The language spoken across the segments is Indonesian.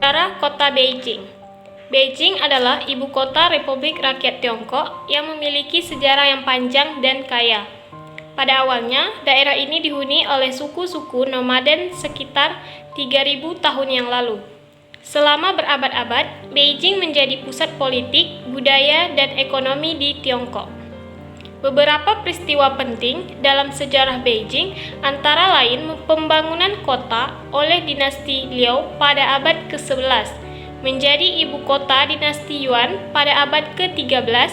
Sejarah Kota Beijing. Beijing adalah ibu kota Republik Rakyat Tiongkok yang memiliki sejarah yang panjang dan kaya. Pada awalnya, daerah ini dihuni oleh suku-suku nomaden sekitar 3.000 tahun yang lalu. Selama berabad-abad, Beijing menjadi pusat politik, budaya, dan ekonomi di Tiongkok. Beberapa peristiwa penting dalam sejarah Beijing antara lain pembangunan kota oleh dinasti Liao pada abad ke-11, menjadi ibu kota dinasti Yuan pada abad ke-13,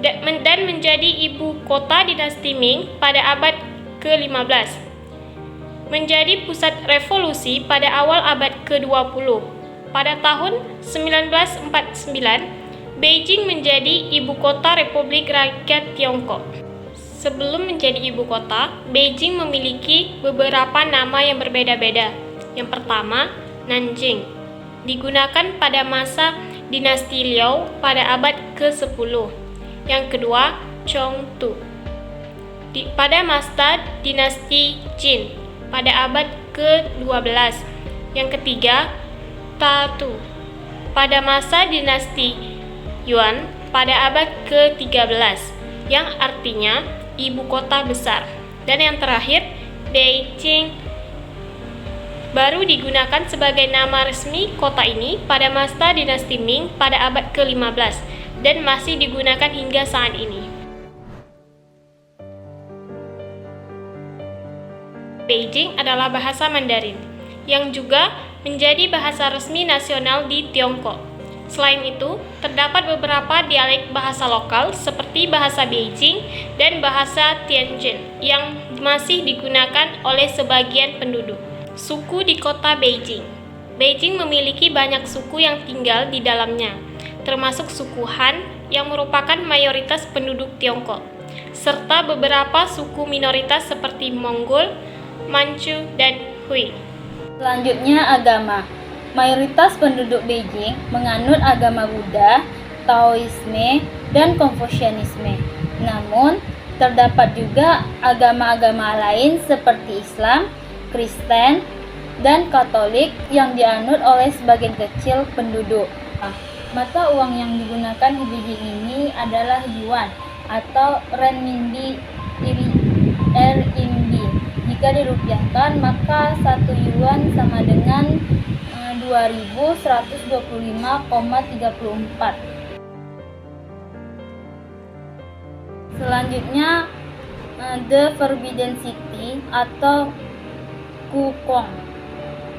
dan menjadi ibu kota dinasti Ming pada abad ke-15. Menjadi pusat revolusi pada awal abad ke-20. Pada tahun 1949, Beijing menjadi ibu kota Republik Rakyat Tiongkok. Sebelum menjadi ibu kota, Beijing memiliki beberapa nama yang berbeda-beda. Yang pertama, Nanjing, digunakan pada masa dinasti Liao pada abad ke-10. Yang kedua, Chongtu, pada masa dinasti Qin pada abad ke-12. Yang ketiga, Tatu, pada masa dinasti Yuan pada abad ke-13, yang artinya ibu kota besar. Dan yang terakhir, Beijing, baru digunakan sebagai nama resmi kota ini pada masa dinasti Ming pada abad ke-15 dan masih digunakan hingga saat ini. Beijing adalah bahasa Mandarin, yang juga menjadi bahasa resmi nasional di Tiongkok. Selain itu, terdapat beberapa dialek bahasa lokal seperti bahasa Beijing dan bahasa Tianjin yang masih digunakan oleh sebagian penduduk. Suku di kota Beijing. Beijing memiliki banyak suku yang tinggal di dalamnya, termasuk suku Han yang merupakan mayoritas penduduk Tiongkok, serta beberapa suku minoritas seperti Mongol, Manchu, dan Hui. Selanjutnya, agama. Mayoritas penduduk Beijing menganut agama Buddha, Taoisme, dan Konfusianisme. Namun, terdapat juga agama-agama lain seperti Islam, Kristen, dan Katolik yang dianut oleh sebagian kecil penduduk. Mata uang yang digunakan di Beijing ini adalah yuan atau renminbi. Jika dirupiahkan, maka 1 yuan sama dengan 2.125,34. Selanjutnya, The Forbidden City atau Kukong.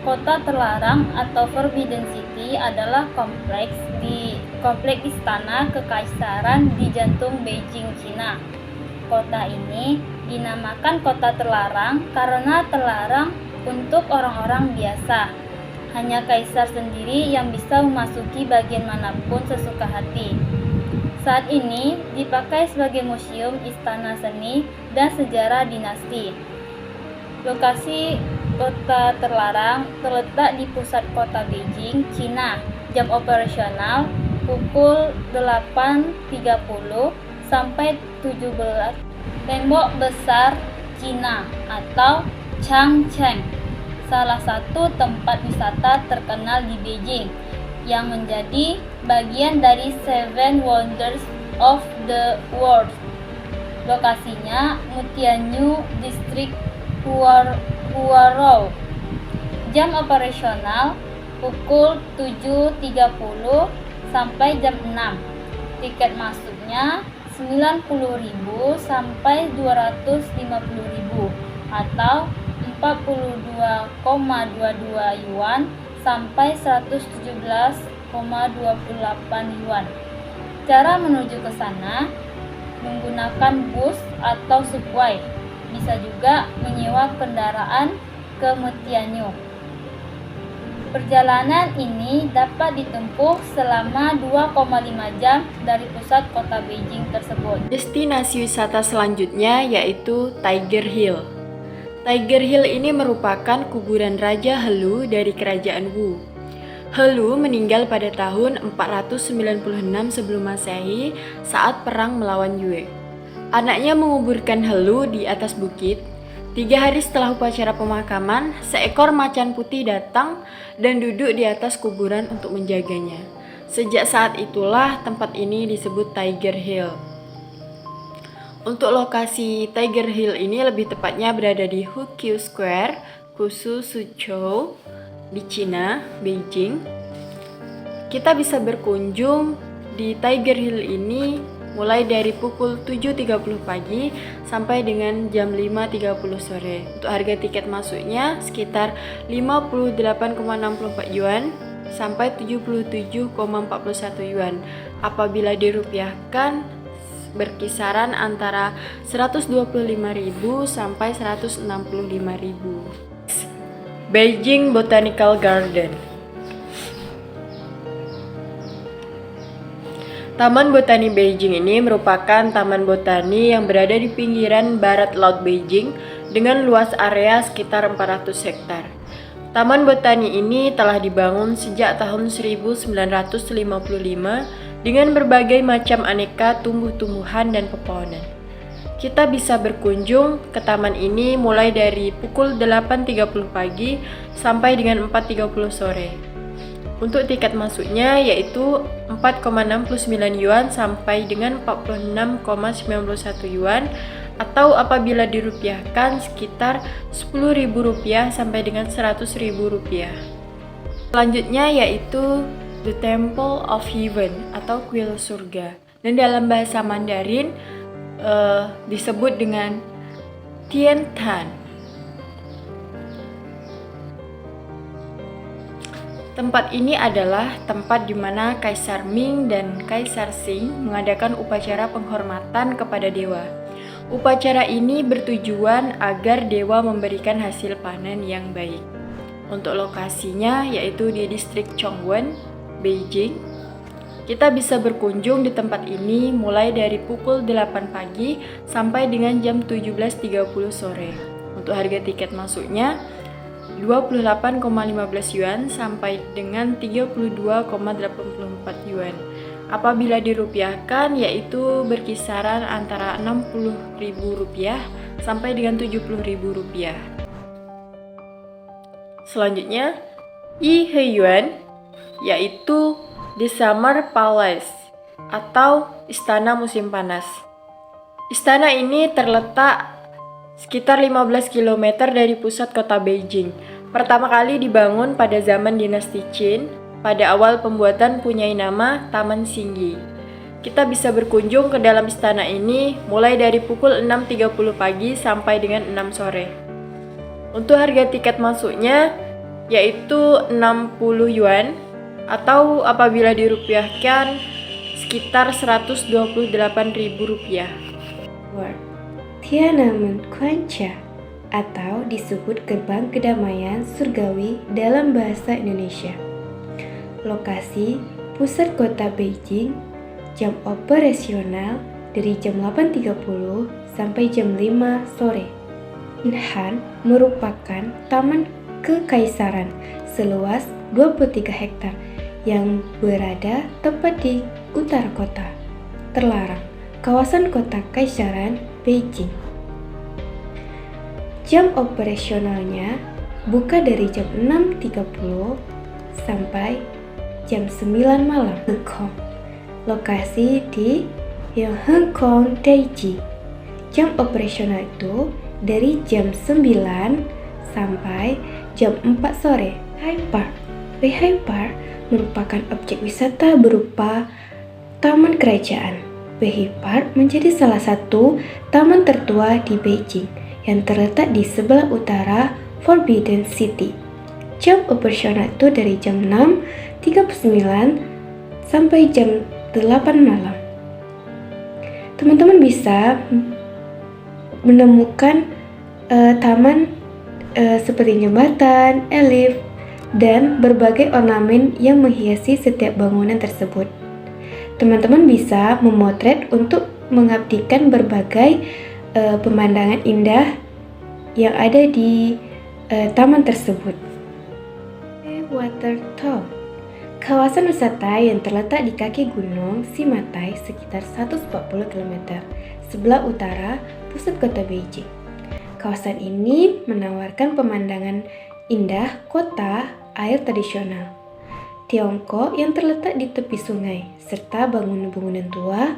Kota terlarang atau Forbidden City adalah kompleks istana kekaisaran di jantung Beijing, Cina. Kota ini dinamakan kota terlarang karena terlarang untuk orang-orang biasa. Hanya kaisar sendiri yang bisa memasuki bagian manapun sesuka hati. Saat ini dipakai sebagai museum istana seni dan sejarah dinasti. Lokasi kota terlarang terletak di pusat kota Beijing, Cina. Jam operasional pukul 8.30 sampai 17. Tembok besar Cina atau Changcheng, salah satu tempat wisata terkenal di Beijing yang menjadi bagian dari Seven Wonders of the World. Lokasinya Mutianyu District, Huarou. Jam operasional pukul 7.30 sampai jam 6. Tiket masuknya 90.000 sampai 250.000 atau 42,22 yuan sampai 117,28 yuan. Cara menuju ke sana menggunakan bus atau subway. Bisa juga menyewa kendaraan ke Mutianyu. Perjalanan ini dapat ditempuh selama 2,5 jam dari pusat kota Beijing tersebut. Destinasi wisata selanjutnya yaitu Tiger Hill. Tiger Hill ini merupakan kuburan Raja Helu dari Kerajaan Wu. Helu meninggal pada tahun 496 sebelum Masehi saat perang melawan Yue. Anaknya menguburkan Helu di atas bukit, 3 hari setelah upacara pemakaman, seekor macan putih datang dan duduk di atas kuburan untuk menjaganya. Sejak saat itulah tempat ini disebut Tiger Hill. Untuk lokasi Tiger Hill ini lebih tepatnya berada di Huqiu Square, Kusu Suzhou, di Cina, Beijing. Kita bisa berkunjung di Tiger Hill ini mulai dari pukul 7.30 pagi sampai dengan jam 5.30 sore. Untuk harga tiket masuknya sekitar 58,64 yuan sampai 77,41 yuan. Apabila dirupiahkan berkisaran antara 125.000 sampai 165.000. Beijing Botanical Garden. Taman Botani Beijing ini merupakan taman botani yang berada di pinggiran barat Laut Beijing dengan luas area sekitar 400 hektar. Taman botani ini telah dibangun sejak tahun 1955 dengan berbagai macam aneka tumbuh-tumbuhan dan pepohonan. Kita bisa berkunjung ke taman ini mulai dari pukul 8.30 pagi sampai dengan 4.30 sore. Untuk tiket masuknya yaitu 4,69 yuan sampai dengan 46,91 yuan atau apabila dirupiahkan sekitar 10.000 rupiah sampai dengan 100.000 rupiah. Selanjutnya yaitu The Temple of Heaven atau kuil surga, dan dalam bahasa Mandarin disebut dengan Tiantan. Tempat ini adalah tempat di mana Kaisar Ming dan Kaisar Qing mengadakan upacara penghormatan kepada dewa. Upacara ini bertujuan agar dewa memberikan hasil panen yang baik. Untuk lokasinya yaitu di distrik Chongwen, Beijing. Kita bisa berkunjung di tempat ini mulai dari pukul 8 pagi sampai dengan jam 17.30 sore. Untuk harga tiket masuknya 28,15 yuan sampai dengan 32,84 yuan. Apabila dirupiahkan yaitu berkisaran antara 60.000 rupiah sampai dengan 70.000 rupiah. Selanjutnya, Yiheyuan yaitu The Summer Palace atau Istana Musim Panas. Istana ini terletak sekitar 15 km dari pusat kota Beijing. Pertama kali dibangun pada zaman dinasti Qin. Pada awal pembuatan punyai nama Taman Xingyi. Kita bisa berkunjung ke dalam istana ini mulai dari pukul 6.30 pagi sampai dengan 6 sore. Untuk harga tiket masuknya yaitu 60 yuan atau apabila dirupiahkan sekitar 128.000 rupiah. Tiananmen Quancha atau disebut Gerbang Kedamaian Surgawi dalam bahasa Indonesia. Lokasi pusat kota Beijing, jam operasional dari jam 8.30 sampai jam 5 sore. Han merupakan taman kekaisaran seluas 23 hektar yang berada tepat di utara kota. Terlarang, kawasan kota Kaisaran Beijing. Jam operasionalnya buka dari jam 6.30 sampai jam 9 malam. Hengkong. Lokasi di Hengkong Daiji. Jam operasional itu dari jam 9 sampai jam 4 sore. Beihai Park. Beihai Park merupakan objek wisata berupa taman kerajaan. Beihai Park menjadi salah satu taman tertua di Beijing yang terletak di sebelah utara Forbidden City. Jam operasional itu dari jam 6.39 sampai jam 8 malam. Teman-teman bisa menemukan taman seperti jembatan, lift, dan berbagai ornamen yang menghiasi setiap bangunan tersebut. Teman-teman bisa memotret untuk mengabadikan berbagai pemandangan indah yang ada di taman tersebut. Water Town, kawasan wisata yang terletak di kaki gunung Simatai sekitar 140 km sebelah utara pusat kota Beijing. Kawasan ini menawarkan pemandangan indah kota air tradisional Tiongkok yang terletak di tepi sungai, serta bangunan-bangunan tua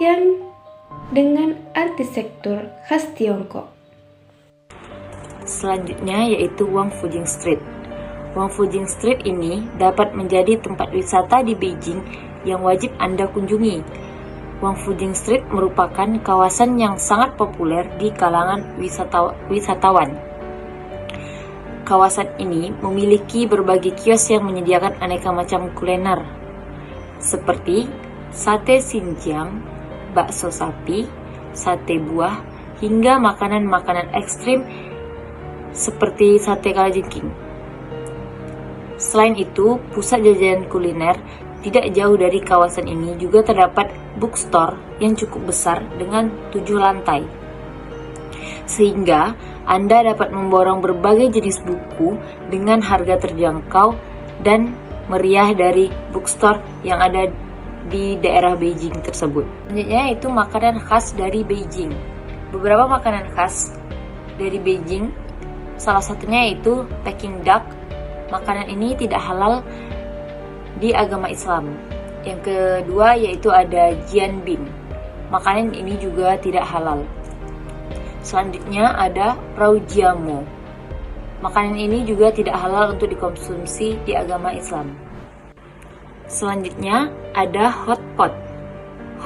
yang dengan arsitektur khas Tiongkok. Selanjutnya yaitu Wang Fujing Street. Wang Fujing Street ini dapat menjadi tempat wisata di Beijing yang wajib Anda kunjungi. Wang Fujing Street merupakan kawasan yang sangat populer di kalangan wisatawan. Kawasan ini memiliki berbagai kios yang menyediakan aneka macam kuliner, seperti sate Xinjiang, bakso sapi, sate buah, hingga makanan-makanan ekstrim seperti sate kalajengking. Selain itu, pusat jajanan kuliner tidak jauh dari kawasan ini juga terdapat bookstore yang cukup besar dengan 7 lantai. Sehingga Anda dapat memborong berbagai jenis buku dengan harga terjangkau dan meriah dari bookstore yang ada di daerah Beijing tersebut. Selanjutnya itu makanan khas dari Beijing. Beberapa makanan khas dari Beijing, salah satunya yaitu Peking duck. Makanan ini tidak halal di agama Islam. Yang kedua yaitu ada jianbing. Makanan ini juga tidak halal. Selanjutnya ada raujiamo. Makanan ini juga tidak halal untuk dikonsumsi di agama Islam. Selanjutnya ada hotpot.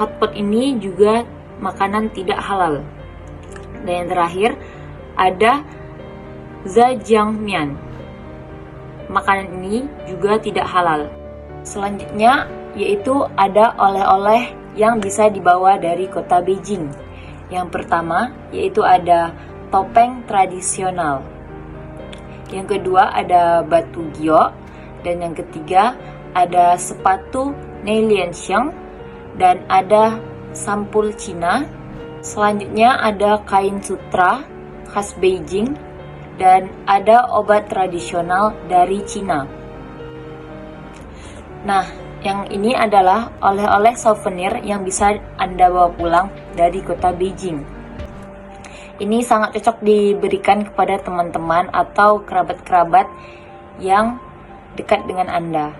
Hotpot ini juga makanan tidak halal. Dan yang terakhir ada zhajiangmian. Makanan ini juga tidak halal. Selanjutnya yaitu ada oleh-oleh yang bisa dibawa dari kota Beijing. Yang pertama yaitu ada topeng tradisional. Yang kedua ada batu giok, dan yang ketiga ada sepatu Neilianxiang, dan ada sampul Cina. Selanjutnya ada kain sutra khas Beijing, dan ada obat tradisional dari Cina. Nah, yang ini adalah oleh-oleh souvenir yang bisa Anda bawa pulang dari kota Beijing. Ini sangat cocok diberikan kepada teman-teman atau kerabat-kerabat yang dekat dengan Anda.